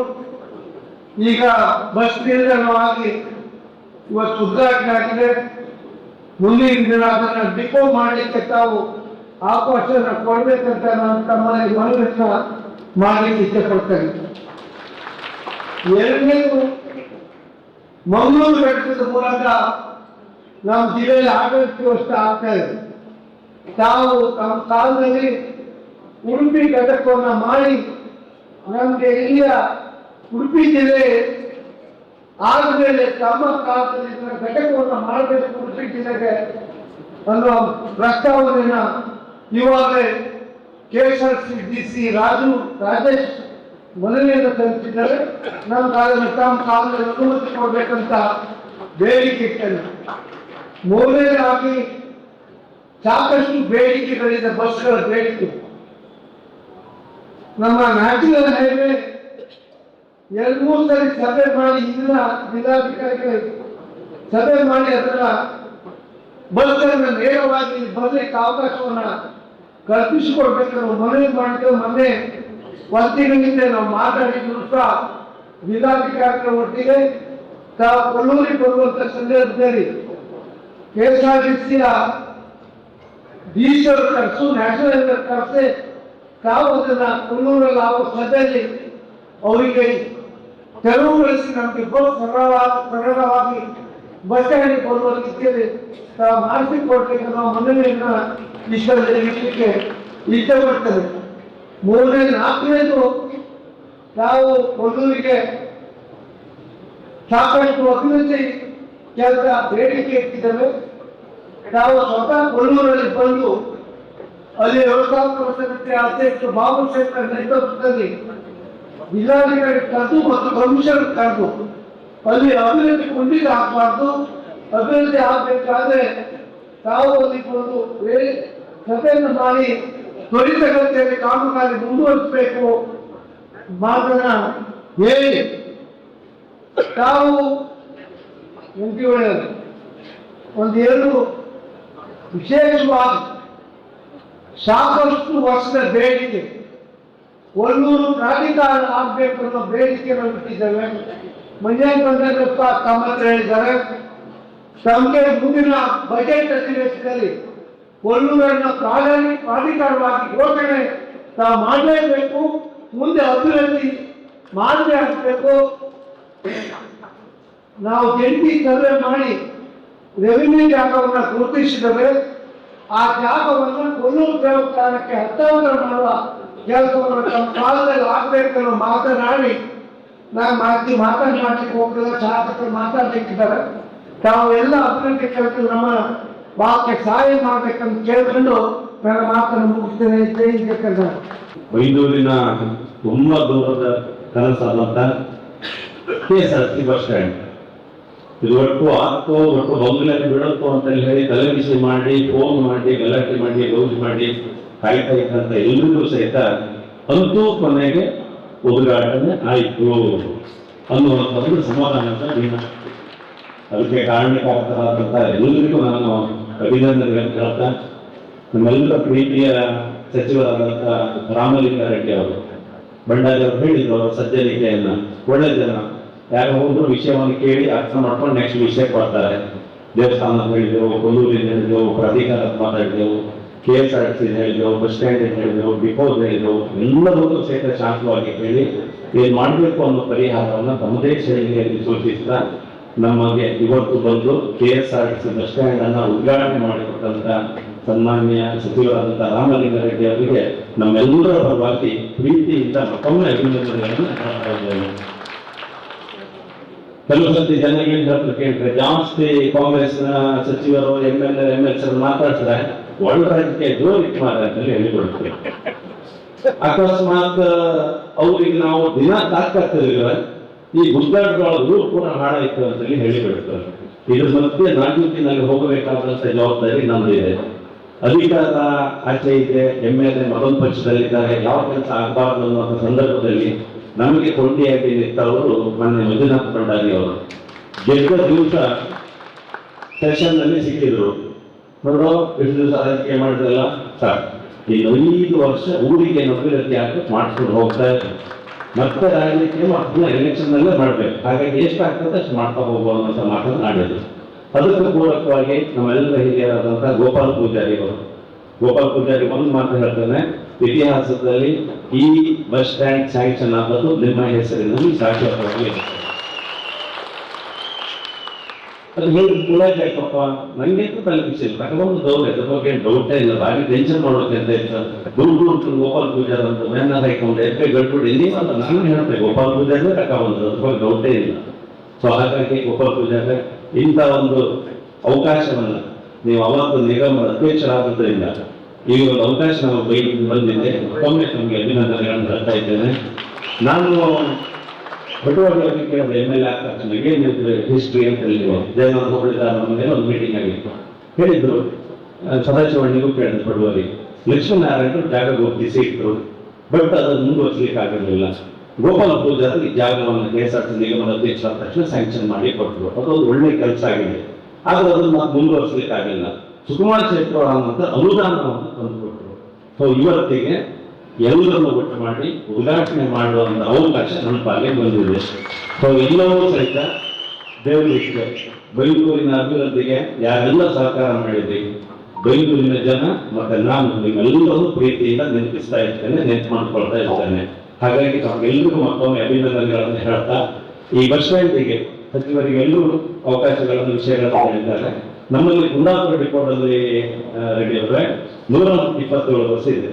ಈಗ ಬಸ್ ನಿಲ್ದಾಣವಾಗಿ ಇವತ್ತು ಉದ್ಘಾಟನೆ ಆಗಿದೆ. ಮುಂದಿನ ದಿನ ಅದನ್ನು ಡಿಪೋ ಮಾಡಲಿಕ್ಕೆ ತಾವು ಅವಕಾಶವನ್ನು ಕೊಡಬೇಕಂತ ನಾನು ತಮ್ಮಲ್ಲಿ ಮನವಿಯನ್ನ ಮಾಡಲಿಕ್ಕೆ ಇಷ್ಟಪಡ್ತೇನೆ. ಎರಡನೇದು, ಮಂಗಳೂರು ಘಟಕದ ಮೂಲಕ ನಮ್ಮ ಜಿಲ್ಲೆಯಲ್ಲಿ ಆಡಳಿತ ವ್ಯವಸ್ಥೆ ಆಗ್ತಾ ಇದೆ. ತಾವು ತಮ್ಮ ಕಾಲದಲ್ಲಿ ಉಡುಪಿ ಘಟಕವನ್ನು ಮಾಡಿ ನಮಗೆ ಇಲ್ಲಿಯ ಉಡುಪಿ ಜಿಲ್ಲೆ ಆದಮೇಲೆ ತಮ್ಮ ಕಾಲದಲ್ಲಿ ಘಟಕವನ್ನು ಮಾಡಬೇಕು ಉಡುಪಿ ಜಿಲ್ಲೆಗೆ ಅನ್ನೋ ಪ್ರಸ್ತಾವನೆಯನ್ನ ಇವಾಗಲೇ KSRTC ರಾಜೇಶ್ ಮೊದಲನೆಯನ್ನು ಸಲ್ಲಿಸಿದ್ದಾರೆ. ನಮ್ಮ ಕಾಲದಲ್ಲಿ ತಮ್ಮ ಕಾಲದಲ್ಲಿ ಅನುಮತಿ ಕೊಡಬೇಕಂತ ಬೇಡಿಕೆ ಇಟ್ಟರು. ಮೂರನೇದಾಗಿ ಸಾಕಷ್ಟು ಬೇಡಿಕೆಗಳಿದೆ, ಬಸ್ಗಳ ಬೇಡಿಕೆ. ನಮ್ಮ ನ್ಯಾಷನಲ್ ಹೈವೇ 2-3 ಸರಿ ಸಭೆ ಮಾಡಿ ಇಲ್ಲ ಜಿಲ್ಲಾಧಿಕಾರಿಗಳು ಸಭೆ ಮಾಡಿ ಅದರ ಬಸ್ಗಳನ್ನು ನೇರವಾಗಿ ಬರಲಿಕ್ಕೆ ಅವಕಾಶವನ್ನ ಕಲ್ಪಿಸಿಕೊಡ್ಬೇಕು ಮನವಿ ಮಾಡಿದ್ದೇವೆ. ಮೊನ್ನೆ ಒಂದು ತಿಂಗಳಿಂದ ನಾವು ಮಾತಾಡಿದ್ರು ಸಹ ಜಿಲ್ಲಾಧಿಕಾರಿಗಳ ಒಟ್ಟಿಗೆ ತಾವು ಕೊಲ್ಲೂರಿಗೆ ಬರುವಂತ ಸಂದರ್ಭದಲ್ಲಿ KSRTCಯ ಡೀಸೆಲ್ ಖರ್ಚು ನ್ಯಾಷನಲ್ ಹೈವೇ ಖರ್ಚು ತಾವು ಅದನ್ನ ಕೊಲ್ಲೂರಲ್ಲಿ ಆಗುವ ಸಭೆಯಲ್ಲಿ ಅವರಿಗೆ ತೆರವುಗೊಳಿಸಿ ನಮಗೆ ಬಸ್ ಸರಳವಾಗಿ ಬಸ್ ಸ್ಟ್ಯಾಂಡಿಗೆ ಬರುವ ರೀತಿಯಲ್ಲಿ ತಾವು ಮಾಡಿಸಿಕೊಡ್ಬೇಕು ನಾವು ಮನವಿಯನ್ನ ಇಷ್ಟಕ್ಕೆ ಇಷ್ಟಪಡ್ತೇವೆ. ಮೂರನೇ, ನಾಲ್ಕನೇದು, ನಾವು ಕೊಲ್ಲೂರಿಗೆ ಸಾಕಷ್ಟು ಅಭಿವೃದ್ಧಿ ಕೆಲಸ ಬೇಡಿಕೆ ಇಟ್ಟಿದ್ದೇವೆ. ನಾವು ಸ್ವತಃ ಕೊಲ್ಲೂರಲ್ಲಿ ಬಂದು ಅಲ್ಲಿ ವ್ಯವಸ್ಥಾಪಕ ಸಮಿತಿ ಅಧ್ಯಕ್ಷ ಬಾಬುಶೇಖರ್ ನೇತೃತ್ವದಲ್ಲಿ ಜಿಲ್ಲಾಧಿಕಾರಿ ಕರೆದು ಮತ್ತು ಕಮಿಷನರ್ ಕರೆದು ಅಲ್ಲಿ ಅಭಿವೃದ್ಧಿ ಕೊಂಡಿಗೆ ಹಾಕಬಾರ್ದು, ಅಭಿವೃದ್ಧಿ ಆಗಬೇಕಾದ್ರೆ ತಾವು ಅಲ್ಲಿ ಒಂದು ಸಭೆಯನ್ನು ಮಾಡಿ ತ್ವರಿತಗತಿಯಲ್ಲಿ ಕಾಮಗಾರಿ ಮುಂದುವರಿಸಬೇಕು ಮಾತನ್ನ ಹೇಳಿ ತಾವು ಒಂದೆರಡು ವಿಶೇಷವಾಗಿ ಸಾಕಷ್ಟು ವರ್ಷದ ಬೇಡಿಕೆ ಕೊಲ್ಲೂರು ಪ್ರಾಧಿಕಾರ ಆಗಬೇಕು ಅನ್ನೋ ಬೇಡಿಕೆಯನ್ನು ಬಿಟ್ಟಿದ್ದೇವೆ. ಮಂಜೇಂದ್ರಪ್ಪ ತಮ್ಮ ಹತ್ರ ಹೇಳಿದ್ದಾರೆ, ತಮಗೆ ಮುಂದಿನ ಬಜೆಟ್ ಅಧಿವೇಶನದಲ್ಲಿ ಕೊಲ್ಲೂರನ್ನು ಪ್ರಾಧಿಕಾರವಾಗಿ ಘೋಷಣೆ ತಾವು ಮಾಡಲೇಬೇಕು, ಮುಂದೆ ಅಭಿವೃದ್ಧಿ ಮಾಡದೇ ಆಗಬೇಕು. ನಾವು ಜಂಟಿ ಸರ್ವೆ ಮಾಡಿ ರೆವಿನ್ಯೂ ಜಾಗವನ್ನು ಗುರುತಿಸಿದರೆ ಆ ಜಾಗವನ್ನು ಕೊಲ್ಲೂರು ದೇವಸ್ಥಾನಕ್ಕೆ ಹಸ್ತಾಂತರ ಮಾಡುವ ಕೆಲಸವನ್ನು ತಮ್ಮ ಕಾಲದಲ್ಲಿ ಆಗಬೇಕನ್ನು ಮಾತನಾಡಿ ನಾನು ಮಾತನಾಡಲಿಕ್ಕೆ ಹೋಗಿಲ್ಲ, ಶಾಸಕರು ಮಾತಾಡ್ಲಿಕ್ಕಿದ್ದಾರೆ. ತಾವು ಎಲ್ಲ ಅಭಿವೃದ್ಧಿ ಕೆಲಸ ನಮ್ಮ ವಾಕ್ಯ ಸಹಾಯ ಮಾಡ್ಬೇಕಂತ ಕೇಳ್ಕೊಂಡು ನನ್ನ ಮಾತನ್ನು ಮುಗಿಸ್ತೇನೆ. ಬೈಂದೂರಿನ ತುಂಬಾ ದೂರದ ಕನಸಾದಂತ KSRTC ಬಸ್ ಸ್ಟ್ಯಾಂಡ್ ಇದು ಒಟ್ಟು ಬಂಗ್ಲೆಯಲ್ಲಿ ಬಿಡುತ್ತೋ ಅಂತ ಹೇಳಿ ತಲೆಬಿಸಿ ಮಾಡಿ, ಫೋನ್ ಮಾಡಿ, ಗಲಾಟೆ ಮಾಡಿ, ಗೌಜ್ ಮಾಡಿ ಕಾಯ್ತಾ ಇದ್ದಂತ ಎಲ್ಲರಿಗೂ ಸಹಿತ ಅಂತೂ ಕೊನೆಗೆ ಉದ್ಘಾಟನೆ ಆಯಿತು ಅನ್ನುವಂಥದ್ದು ಸಮಾಧಾನದ ದಿನ. ಅದಕ್ಕೆ ಕಾರಣಕರ್ತರಾದಂಥ ಎಲ್ಲರಿಗೂ ನಾನು ಅಭಿನಂದನೆಗಳನ್ನು ಹೇಳ್ತಾ, ನಮ್ಮೆಲ್ಲರ ಪ್ರೀತಿಯ ಸಚಿವರಾದಂಥ ರಾಮಲಿಂಗಾರೆಡ್ಡಿ ಅವರು ಬಂಡಾಯವರು ಹೇಳಿದ್ರು ಅವರ ಸಜ್ಜನಿಕೆಯನ್ನ. ಒಳ್ಳೆ ಜನ, ಯಾರೋ ಒಬ್ಬರು ವಿಷಯವನ್ನು ಕೇಳಿ ಅರ್ಥ ಮಾಡ್ಕೊಂಡು ನೆಕ್ಸ್ಟ್ ವಿಷಯಕ್ಕೆ ಬರ್ತಾರೆ. ದೇವಸ್ಥಾನ ಹೇಳಿದೆವು, ಕೊಲ್ಲೂರಿನ ಹೇಳಿದೆವು, ಪ್ರಾಧಿಕಾರ ಮಾತಾಡಿದೆವು, KSRTC ಹೇಳಿದೆವು, ಬಸ್ ಸ್ಟ್ಯಾಂಡ್ ಹೇಳಿದೆವು, ಡಿಪೋ ಹೇಳಿದೆವು, ಎಲ್ಲದಕ್ಕೂ ಸಹಿತ ಶಾಂತವಾಗಿ ಹೇಳಿ ಏನ್ ಮಾಡಬೇಕು ಅನ್ನೋ ಪರಿಹಾರವನ್ನು ತಮ್ಮದೇ ಶೈಲಿಯಲ್ಲಿ ಸೂಚಿಸ್ತಾ ನಮಗೆ ಇವತ್ತು ಬಂದು KSRTC ಬಸ್ ಸ್ಟ್ಯಾಂಡ್ ಅನ್ನ ಉದ್ಘಾಟನೆ ಮಾಡಿಕೊಟ್ಟಂತ ಸನ್ಮಾನ್ಯ ಸಚಿವರಾದಂಥ ರಾಮಲಿಂಗಾರೆಡ್ಡಿ ಅವರಿಗೆ ನಮ್ಮೆಲ್ಲರ ಪರವಾಗಿ ಪ್ರೀತಿಯಿಂದ ಮತ್ತೊಮ್ಮೆ ಅಭಿನಂದನೆಗಳನ್ನು ಮಾಡ್ತಾ ಇದ್ದೇವೆ. ಕೆಲವು ಸರ್ತಿ ಜನಗಳಿಗೆ ಕೇಳಿದ್ರೆ ಜಾಸ್ತಿ ಕಾಂಗ್ರೆಸ್ನ ಸಚಿವರು MLA ಮಾತಾಡ್ತಾರೆ, ಒಳರಾಜ್ಯಕ್ಕೆ ಜೋರಿಟ್ಟು ಮಾತಾಡ್ತಾರೆ ಹೇಳಿಕೊಡ್ತೇವೆ. ಅಕಸ್ಮಾತ್ ಅವ್ರಿಗೆ ನಾವು ದಿನ ತಾಕತ್ತಿದ್ರೆ ಈ ಗುದ್ದಾಟದೊಳಗೂ ಕೂಡ ಹಾಡಾಯ್ತು ಅಂತ ಹೇಳಿಬಿಡ್ತಾರೆ. ಇದ್ರ ಮಧ್ಯೆ ನಾಗರಿಕನಲ್ಲಿ ಹೋಗಬೇಕಾದಂತ ಜವಾಬ್ದಾರಿ ನಮ್ದಿದೆ. ಅಧಿಕಾರ ಆಚೆ ಇದೆ, MLA ಮತ್ತೊಂದು ಪಕ್ಷದಲ್ಲಿದ್ದಾರೆ, ಯಾವ ಕೆಲಸ ಆಗಬಾರ್ದು ಅನ್ನುವಂಥ ಸಂದರ್ಭದಲ್ಲಿ ನಮಗೆ ಕೊಂಡಿಯಾಗಿ ನಿಂತವರು ಮೊನ್ನೆ ಮಂಜುನಾಥ್ ಭಂಡಾರಿ ಅವರು ಗೆದ್ದ ದಿವಸ ಸೆಷನ್ನಲ್ಲಿ ಸಿಕ್ಕಿದ್ರು. ನೋಡೋ ಎಷ್ಟು ದಿವಸ ರಾಜಕೀಯ ಮಾಡಿದ್ರಲ್ಲ ಸರ್, ಈಗ 5 ವರ್ಷ ಊರಿಗೆ ಅಭಿವೃದ್ಧಿ ಹಾಕಿ ಮಾಡ್ಕೊಂಡು ಹೋಗ್ತಾ ಇದ್ದಾರೆ. ಮತ್ತೆ ರಾಜಕೀಯ ಮತ್ತೆ ಎಲೆಕ್ಷನ್ನಲ್ಲೇ ಮಾಡಬೇಕು. ಹಾಗಾಗಿ ಎಷ್ಟಾಗ್ತದೆ ಅಷ್ಟು ಮಾಡ್ತಾ ಹೋಗುವಂಥ ಮಾತನ್ನು ಆಡಿದ್ರು. ಅದಕ್ಕೆ ಪೂರಕವಾಗಿ ನಮ್ಮೆಲ್ಲ ಹಿರಿಯರಾದಂಥ ಗೋಪಾಲ್ ಪೂಜಾರಿ ಒಂದು ಮಾತು ಹೇಳ್ತಾನೆ, ಇತಿಹಾಸದಲ್ಲಿ ಈ ಬಸ್ ಸ್ಟ್ಯಾಂಡ್ ಸ್ಯಾಂಕ್ಷನ್ ಆಗೋದು ನಿಮ್ಮ ಹೆಸರಿನಲ್ಲಿ ಶಾಶ್ವತವಾಗಿ ಅದು ಹೇಳಿ ಕೂಡ ಯಾಕಪ್ಪ ನಂಗೆಂತೂ ತಲುಪಿಸಿಲ್ಲ, ತಗೊಂಡು ದೌರ್ ಅದ್ರ ಬಗ್ಗೆ ಡೌಟೇ ಇಲ್ಲ, ಭಾರಿ ಟೆನ್ಷನ್ ಮಾಡೋಕೆ ಅಂತ ಇರ್ತಾರೆ. ಗೋಪಾಲ್ ಪೂಜಾರಿ ಅಂತ ಮೇನ್ನ ಹಾಕೊಂಡು ಎಪ್ಪೆ ಗಟ್ಬಿಟ್ಟು ನೀವಲ್ಲ, ನಾನು ಹೇಳ್ತೇನೆ ಗೋಪಾಲ್ ಪೂಜಾರಿ ತಗೊಂಡು ಅದ್ರ ಬಗ್ಗೆ ಡೌಟೇ ಇಲ್ಲ. ಸೊ ಹಾಗಾಗಿ ಗೋಪಾಲ್ ಪೂಜಾರಿ ಇಂಥ ಒಂದು ಅವಕಾಶವನ್ನು ನೀವು ಅವತ್ತು ನಿಗಮದ ಅಧ್ಯಕ್ಷರಾಗುವುದರಿಂದ ಈ ಒಂದು ಅವಕಾಶ ನಾವು ಬಂದಿದ್ದೆ. ಒಮ್ಮೆ ನಮಗೆ ಅಭಿನಂದನೆಗಳನ್ನು ಹೇಳ್ತಾ ಇದ್ದೇನೆ. ನಾನು ಬಟುವಾಡಿ MLA ಆದ ತಕ್ಷಣ ಏನಿದ್ರೆ ಹಿಸ್ಟ್ರಿ ಅಂತ ಹೇಳಿದ್ರು, ಜಯನಾಥ್ ಹೋಬಳಿದಾರ ನಮಗೆ ಒಂದು ಮೀಟಿಂಗ್ ಆಗಿತ್ತು. ಹೇಳಿದ್ರು ಸದಾಶಿವಣ್ಣಿಗೂ ಕೇಳಿದ್ರು ಬಡವರಿ, ಲಕ್ಷ್ಮೀನಾರಾಯಣ ಜಾಗ ಗುರುತಿಸಿ ಇಟ್ಟರು, ಬಟ್ ಅದನ್ನು ಮುಂದುವರಿಸಲಿಕ್ಕೆ ಆಗಿರಲಿಲ್ಲ. ಗೋಪಾಲ ಪೂಜಾರಿ ಜಾಗವನ್ನು KSRTC ನಿಗಮದ ಅಧ್ಯಕ್ಷರಾದ ತಕ್ಷಣ ಸ್ಯಾಂಕ್ಷನ್ ಮಾಡಿ ಕೊಟ್ಟರು. ಅದೊಂದು ಒಳ್ಳೆ ಕೆಲಸ ಆಗಿದೆ. ಆದ್ರೆ ಅದನ್ನು ನಾವು ಮುಂದುವರಿಸಲಿಕ್ಕೆ ಆಗಿಲ್ಲ. ಸುಕುಮಾರ್ ಶೆಟ್ಟಿ ಅನ್ನೋಂಥ ಅನುದಾನವನ್ನು ತಂದುಕೊಟ್ರು. ಸೊ ಇವತ್ತಿಗೆ ಎಲ್ಲರನ್ನು ಒಟ್ಟು ಮಾಡಿ ಉದ್ಘಾಟನೆ ಮಾಡುವಂಥ ಅವಕಾಶ ನಮ್ಮ ಪಾಲಿಗೆ ಬಂದಿದೆ. ಸೊ ಎಲ್ಲವೂ ಸಹಿತ ದೇವರಿಗೆ ಬೈಂದೂರಿನ ಅಭಿವೃದ್ಧಿಗೆ ಯಾರೆಲ್ಲ ಸಹಕಾರ ಮಾಡಿದ್ರಿ, ಬೈಂದೂರಿನ ಜನ ಮತ್ತೆ ನಾನು ನಿಮ್ಮೆಲ್ಲರೂ ಪ್ರೀತಿಯಿಂದ ನೆನಪಿಸ್ತಾ ಇರ್ತೇನೆ, ನೆನಪು ಮಾಡ್ಕೊಳ್ತಾ ಇರ್ತೇನೆ. ಹಾಗಾಗಿ ತಮಗೆಲ್ಲರಿಗೂ ಮತ್ತೊಮ್ಮೆ ಅಭಿನಂದನೆಗಳನ್ನು ಹೇಳ್ತಾ, ಈ ಬಸ್ ಸ್ಟ್ಯಾಂಡಿಗೆ ಸಚಿವರಿಗೆ ಎಲ್ಲರೂ ಅವಕಾಶಗಳನ್ನು ವಿಷಯಗಳನ್ನು ಹೇಳಿದ್ದಾರೆ. ನಮ್ಮಲ್ಲಿ ಕುಂದಾಪುರ ಡಿಪೋದಲ್ಲಿ ರೆಡ್ಡಿ ಅವರೇ 127 ಬಸ್ ಇದೆ.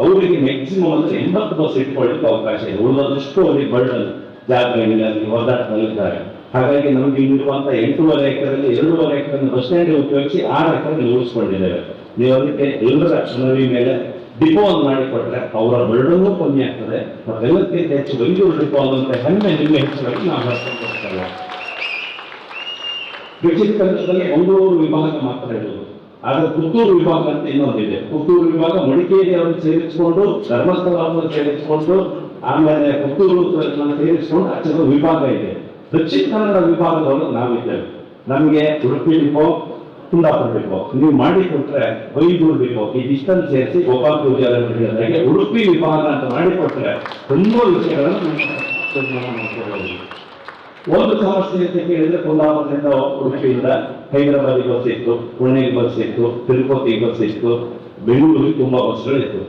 ಅವರಿಗೆ ಮ್ಯಾಕ್ಸಿಮಮ್ ಅಂದ್ರೆ 80 ಬಸ್ ಇಟ್ಕೊಳ್ಳಿಕ್ಕೆ ಅವಕಾಶ ಇದೆ. ಉಳಿದಷ್ಟು ಅವರಿಗೆ ಬರ್ಡನ್ ಜಾಗಗಳಿಲ್ಲ, ಒದ್ದಾಟದಲ್ಲಿದ್ದಾರೆ. ಹಾಗಾಗಿ ನಮಗೆ ಇಲ್ಲಿರುವಂತಹ 8.5 ಎಕರೆಯಲ್ಲಿ 2.5 ಎಕರೆ ಬಸ್ ಸ್ಟ್ಯಾಂಡ್ ಉಪಯೋಗಿಸಿ 6 ಎಕರೆ ಉಳಿಸ್ಕೊಂಡಿದ್ದೇವೆ. ನೀವು ಅದಕ್ಕೆ ಎಲ್ಲರ ಮನವಿ ಮೇಲೆ ಡಿಪೋ ಒಂದು ಮಾಡಿಕೊಟ್ರೆ ಅವರ ಬರ್ಡನ್ನು ಕಮ್ಮಿ ಆಗ್ತದೆ. ಮತ್ತೆಲ್ಲಕ್ಕಿಂತ ಹೆಚ್ಚು ಬೆಂಗಳೂರು ಡಿಪೋ ಆದಂತ ಹೆಮ್ಮೆ ನಿಮಗೆ ಹೆಚ್ಚಾಗಿ ನಾವು ಹೇಳ್ಕೊಳ್ತೇವೆ. ಕೃಷಿ ಕ್ಷೇತ್ರದಲ್ಲಿ ಮಂಗಳೂರು ವಿಭಾಗ ಮಾತ್ರ ಇರುವುದು, ಆದ್ರೆ ಪುತ್ತೂರು ವಿಭಾಗ ಅಂತ ಇನ್ನೊಂದಿದೆ. ಪುತ್ತೂರು ವಿಭಾಗ ಮಡಿಕೇರಿಯವರನ್ನು ಸೇರಿಸಿಕೊಂಡು, ಧರ್ಮಸ್ಥಳವನ್ನು ಸೇರಿಸಿಕೊಂಡು, ಆಮೇಲೆ ಪುತ್ತೂರು ಸೇರಿಸಿಕೊಂಡು ಅಚ್ಚದ ವಿಭಾಗ ಇದೆ. ದಕ್ಷಿಣ ಕನ್ನಡ ವಿಭಾಗದವರು ನಾವಿದ್ದೇವೆ. ನಮಗೆ ಉಡುಪಿ ಡಿಪೋ, ಕುಂದಾಪುರ ಡಿಪೋ ನೀವು ಮಾಡಿಕೊಟ್ರೆ, ಬೈಂದೂರು ಡಿಪೋ ಇದಿಷ್ಟನ್ನು ಸೇರಿಸಿ ಗೋಪಾಲ್ ಪೂಜಾರಿ ಉಡುಪಿ ವಿಭಾಗ ಅಂತ ಮಾಡಿಕೊಟ್ರೆ ತುಂಬಾ ವಿಷಯಗಳನ್ನು ಒಂದು ಸಮಸ್ಯೆ ಅಂತ ಕೇಳಿದ್ರೆ, ಕುಂದಾಪುರದಿಂದ ಉಡುಪಿಯಿಂದ ಹೈದರಾಬಾದಿಗೆ ಬಸ್ ಇತ್ತು, ಪುಣೆಗೆ ಬಸ್ ಇತ್ತು, ತಿರುಪತಿಗೆ ಬಸ್ ಇತ್ತು, ಬೆಂಗಳೂರಿಗೆ ತುಂಬಾ ಬಸ್ಗಳಿತ್ತು.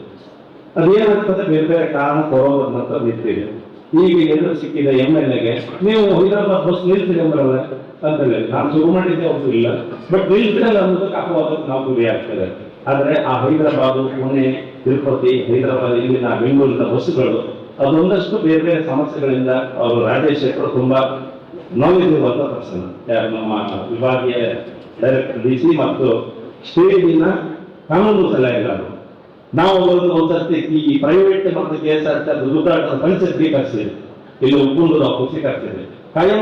ಅದೇನಾಗ್ತದೆ, ಬೇರೆ ಬೇರೆ ಕಾರಣ ಕೊರೋನಾ ನಂತರ ನಿಂತಿದೆ. ಈಗ ಎದುರು ಸಿಕ್ಕಿದ MLAಗೆ ನೀವು ಹೈದರಾಬಾದ್ ಬಸ್ ನಿಲ್ಸಿದೆ ಬರಲ್ಲ ಅಂತ ಹೇಳಿ ನಾನು ಶುರು ಮಾಡಿದ್ದೆ, ಅವ್ರು ಇಲ್ಲ, ಬಟ್ ನಿಲ್ಸಿಲ್ಲ ಅನ್ನೋದಕ್ಕೆ ಅಪವಾದಕ್ಕೆ ನಾವು ಗುರಿ ಆಗ್ತದೆ. ಆದ್ರೆ ಆ ಹೈದರಾಬಾದ್, ಪುಣೆ, ತಿರುಪತಿ, ಹೈದರಾಬಾದ್, ಇಲ್ಲಿನ ಬೆಂಗಳೂರಿನ ಬಸ್ಸುಗಳು ಅದೊಂದಷ್ಟು ಬೇರೆ ಬೇರೆ ಸಮಸ್ಯೆಗಳಿಂದ ಅವರು ರಾಜೇಶ್ ಶೆಟ್ಟರು ತುಂಬಾ ನೋವಿರುವಂತ ಪರ್ಸನ್, ಯಾರು ನಮ್ಮ ವಿಭಾಗೀಯ ಡೈರೆಕ್ಟರ್ DC ಮತ್ತು ಸ್ಟೇಟಿನ ಕಾನೂನು ಸಲಹೆಗಾರರು. ನಾವು ಒಂದ್ಸರ್ತಿ ಈ ಪ್ರೈವೇಟ್ ಮತ್ತು KSRTC ದುಡ್ಡಾಟದ ಪರಿಸ್ಥಿತಿ ಕರ್ಸಿದೆ, ಇಲ್ಲಿ ಒಪ್ಪುಂದು ಖುಷಿ ಕರ್ಸಿದೆ. ಕಾಯಂ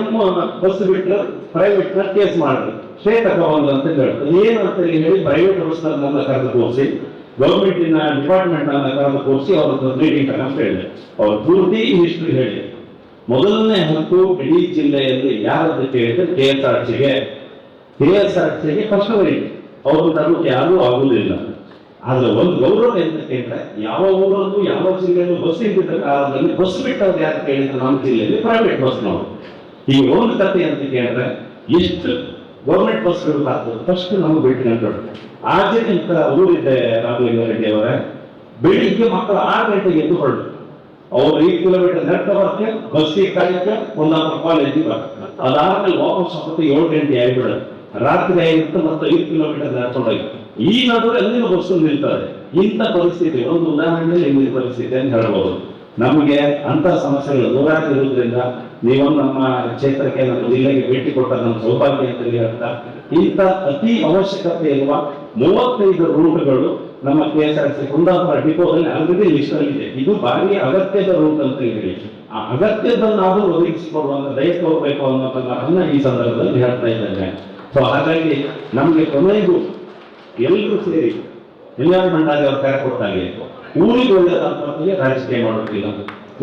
ಬಸ್ ಬಿಟ್ಟು ಪ್ರೈವೇಟ್ ನ ಕೇಸ್ ಮಾಡಿದ್ರು, ಸ್ಟೇಟ್ ತಗೊಂಡು ಅಂತ ಹೇಳ್ತಾರೆ. ಏನಂತ ಹೇಳಿ ಪ್ರೈವೇಟ್ ಬಸ್ ನನ್ನ ಕರೆದು ತೋರಿಸಿ, ಗೌರ್ಮೆಂಟಿನ ಡಿಪಾರ್ಟ್ಮೆಂಟ್ ಅನ್ನ ಕರೆದು ತೋರಿಸಿ ಅವ್ರದ್ದು ಮೀಟಿಂಗ್ ತಗೊಂಡು ಹೇಳಿದೆ. ಅವ್ರ ಪೂರ್ತಿ ಹಿಸ್ಟ್ರಿ ಹೇಳಿ, ಮೊದಲನೇ ಹಕ್ಕು ಇಡೀ ಜಿಲ್ಲೆಯಲ್ಲಿ ಯಾರದ್ದು ಕೇಳಿದ್ರೆ KSRTCಗೆ ಫಸ್ಟ್ ವೈಟ್ ಅವರು ತರಲಿಕ್ಕೆ ಯಾರೂ ಆಗುವುದಿಲ್ಲ. ಆದ್ರೆ ಒಂದು ಗೌರವ ಅಂತ ಕೇಳಿದ್ರೆ, ಯಾವ ಊರಲ್ಲೂ ಯಾವ ಜಿಲ್ಲೆಯಲ್ಲೂ ಬಸ್ ಇದ್ದ ಕಾಲದಲ್ಲಿ ಬಸ್ ಬಿಟ್ಟವ್ರು ಯಾರು ಕೇಳಿದ್ರೆ ನಮ್ಮ ಜಿಲ್ಲೆಯಲ್ಲಿ ಪ್ರೈವೇಟ್ ಬಸ್ನವರು. ಈ ಒಂದು ಕಥೆ ಅಂತ ಕೇಳಿದ್ರೆ, ಎಷ್ಟು ಗೌರ್ಮೆಂಟ್ ಬಸ್ಗಳು ಆಗ್ತದೆ ಫಸ್ಟ್ ನಮ್ಗೆ ಭೇಟಿ ಕಂಡು ಆಚೆ ಇಂಥ ಊರಿದ್ದೆ ರಾಘವೇಂದ್ರ ರೆಡ್ಡಿ ಅವರ ಬೆಳಿಗ್ಗೆ ಮಕ್ಕಳು 6 ಗಂಟೆಗೆ ಎದ್ದು ಹೊರಡು, ಅವ್ರು 5 ಕಿಲೋಮೀಟರ್ ನಡ್ಕೋಬರ್ತೆ, ಬಸ್ಸಿಗೆ ಕಾಲಿಕ್ಕೆ ಒಂದಾದ್ರೂ ಕಾಲೇಜಿಗೆ ಬರ್ತಾರೆ. ಅದಾದ್ಮೇಲೆ ವಾಪಸ್ 7 ಗಂಟೆ ಆಗಿಬಿಡೋದು, ರಾತ್ರಿ ಆಗಿರುತ್ತೆ, ಮತ್ತೆ 5 ಕಿಲೋಮೀಟರ್ ನಡ್ಕೊಂಡೋಗಿ ಈ ನಡುವೆ ಎಲ್ಲಿನ ಬಸ್ಸು ನಿಲ್ತಾರೆ. ಇಂಥ ಪರಿಸ್ಥಿತಿ ಒಂದು ಉದಾಹರಣೆಯಲ್ಲಿ ಇಂದಿನ ಪರಿಸ್ಥಿತಿ ಅಂತ ಹೇಳ್ಬೋದು. ನಮಗೆ ಅಂತ ಸಮಸ್ಯೆಗಳು ನೂರಾರು ಇರುವುದರಿಂದ ನೀವು ನಮ್ಮ ಕ್ಷೇತ್ರಕ್ಕೆ, ನಮ್ಮ ಜಿಲ್ಲೆಗೆ ಭೇಟಿ ಕೊಟ್ಟ ನಮ್ಮ ಸೌಭಾಗ್ಯ ಅಂತ ಹೇಳ್ತಾ, ಇಂಥ ಅತಿ ಅವಶ್ಯಕತೆ ಇರುವ 35 ರೂಟ್ಗಳು ನಮ್ಮ KSRTC ಕುಂದಾಪುರ ಡಿಪೋದಲ್ಲಿ ಆಲ್ರೆಡಿ ಲಿಸ್ಟ್ ಅಲ್ಲಿ ಇದೆ. ಇದು ಭಾರಿ ಅಗತ್ಯದ ರೂಟ್ ಅಂತ ಹೇಳಿ ಆ ಅಗತ್ಯದನ್ನಾದರೂ ಒದಗಿಸಿಕೊಡುವಂತ ದಯಕ್ಕೆ ಹೋಗ್ಬೇಕು ಅನ್ನೋದನ್ನ ಈ ಸಂದರ್ಭದಲ್ಲಿ ಹೇಳ್ತಾ ಇದ್ದೇನೆ. ಸೊ ಹಾಗಾಗಿ ನಮ್ಗೆ ಕೊನೆಗೂ ಎಲ್ಲರೂ ಸೇರಿ ಎನ್ವೈರನ್ಮೆಂಟ್ ಆಗಿ ಅವ್ರು ಕರೆ ಕೊಟ್ಟಾಗೆ ಊರಿಗೆ ಒಳ್ಳೆದಾಪತ್ತಿಗೆ ರಾಜಕೀಯ ಮಾಡೋದಿಲ್ಲ,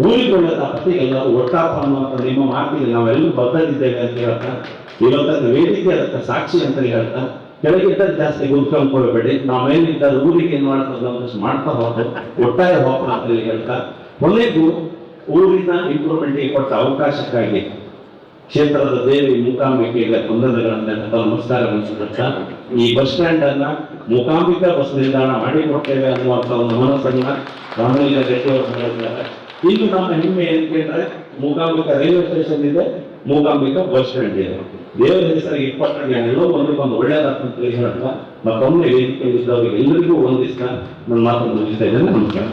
ಊರಿಗೆ ಒಳ್ಳೆದಾಪತ್ತಿಗೆ ಎಲ್ಲರೂ ಒಟ್ಟಾಪ ಅನ್ನುವಂಥ ನಿಮ್ಮ ಮಾತಿಗೆ ನಾವೆಲ್ಲರೂ ಬದ್ಧರಿದ್ದೇವೆ ಅಂತ ಹೇಳ್ತಾ ಇವತ್ತದ ವೇದಿಕೆ ಅದಕ್ಕೆ ಸಾಕ್ಷಿ ಅಂತ ಹೇಳ್ತಾ ಕೆಳಗಿದ್ದ ಜಾಸ್ತಿ ಗುಂತ್ಕೊಂಡ್ಕೊಳ್ಬೇಡಿ, ನಾವೇನಿದ್ದ ಊರಿಗೆ ಏನ್ ಮಾಡ್ತದೆ ಮಾಡ್ತಾ ಹೋಗ್ಬೇಕು, ಒಟ್ಟಾರೆ ಹೋಗೋಣ ಅಂತ ಹೇಳ್ತಾ ಕೊನೆಗೂ ಊರಿನ ಇಂಪ್ರೂವ್ಮೆಂಟ್ಗೆ ಕೊಟ್ಟ ಅವಕಾಶಕ್ಕಾಗಿ ಕ್ಷೇತ್ರದ ದೇವಿ ಮೂಕಾಂಬಿಕೆಗೆ ವಂದನೆಗಳನ್ನ ನಮಸ್ಕಾರವನ್ನು ಸಲ್ಲಿಸ್ತಾ ಈ ಬಸ್ ಸ್ಟ್ಯಾಂಡ್ ಅನ್ನ ಮೂಕಾಂಬಿಕಾ ಬಸ್ ನಿಲ್ದಾಣ ಮಾಡಿಕೊಡ್ತೇವೆ ಅನ್ನುವಂಥ ಒಂದು ಮನಸ್ಸನ್ನ ರಾಮಲಿಂಗ ರೆಡ್ಡಿ ಅವರು ಹೇಳಿದ್ದಾರೆ. ಇನ್ನು ನಮ್ಮ ಹೆಮ್ಮೆ ಏನ್ ಕೇಳಿದ್ರೆ ಮೂಕಾಂಬಿಕಾ ರೈಲ್ವೆ ಸ್ಟೇಷನ್ ಇದೆ, ಮೂಕಾಂಬಿಕಾ ಬಸ್ ಸ್ಟ್ಯಾಂಡ್ ಇದೆ. ದೇವರ ಹೆಸರಿಗೆ ಇಪ್ಪತ್ತನೇ ಎಲ್ಲೋ ಒಂದಕ್ಕೊಂದು ಒಳ್ಳೆಯದಾಗ್ತಂತ ಹೇಳ್ತಾ ಮತ್ತೊಮ್ಮೆ ವೇದಿಕೆ ಇದ್ದವರಿಗೆ ಎಲ್ಲರಿಗೂ ಒಂದಿಸ್ತಾ ನನ್ನ ಮಾತನ್ನು ಮುಗಿಸ್ತಾ ಇದ್ದೇನೆ. ನಮಸ್ಕಾರ.